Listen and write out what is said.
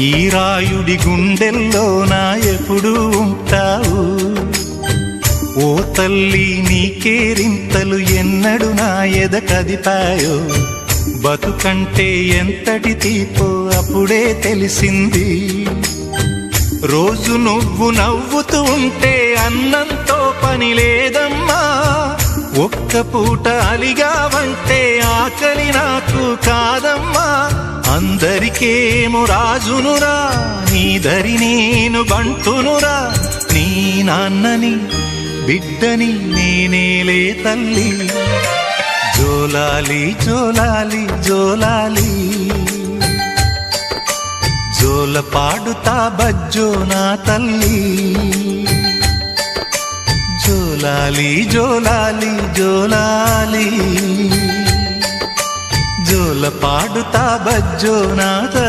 ఈ రాయుడి గుండెల్లో నా ఎప్పుడు ఉంటావు. ఓ తల్లి నీ కేరింతలు ఎన్నడు నా ఎద కదిపాయో. బతుకంటే ఎంతటి తీపో అప్పుడే తెలిసింది. రోజు నువ్వు నవ్వుతూ ఉంటే అన్నంతో పని లేదమ్మా. ఒక్క పూట అలిగావంటే ఆకలి నాకు కాదమ్మా. అందరికేమో రాజునురా, నీ దరి నేను బంటునురా. నీ నాన్నని బిడ్డని నేనేలే తల్లి. జోలాలి జోలాలి జోలాలి, జోల పాడుతా బజ్జో నా తల్లి. జోలాలి జోలాలి జోలాలి, జోల పాడుతా బజ్జో నా తల్లి.